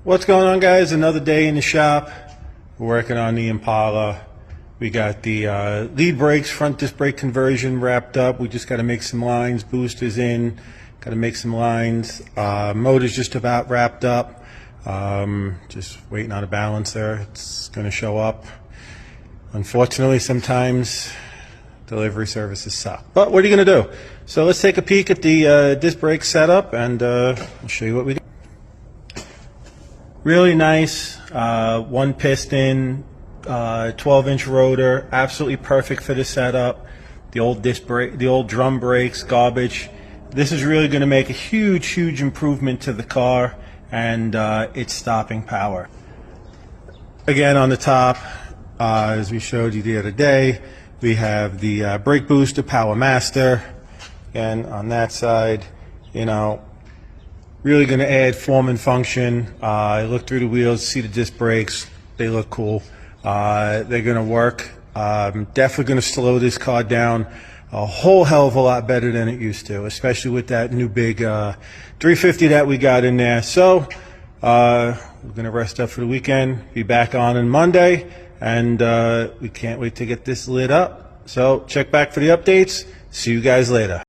What's going on, guys? Another day in the shop. We're working on the Impala. We got the lead brakes, front disc brake conversion wrapped up. We just got to make some lines. Boosters in. Got to make some lines. Motor's just about wrapped up. Just waiting on a balancer. It's going to show up. Unfortunately, sometimes delivery services suck. But what are you going to do? So let's take a peek at the disc brake setup, and I'll show you what we do. Really nice, one piston, 12-inch rotor, absolutely perfect for the setup. The old disc brake, the old drum brakes, garbage. This is really going to make a huge improvement to the car and its stopping power. Again, on the top, as we showed you the other day, we have the brake booster, Power Master. Again, on that side, really going to add form and function. I look through the wheels, see the disc brakes. They look cool. They're going to work. Definitely going to slow this car down a whole hell of a lot better than it used to, especially with that new big 350 that we got in there. So we're going to rest up for the weekend, be back on Monday, and we can't wait to get this lit up. So check back for the updates. See you guys later.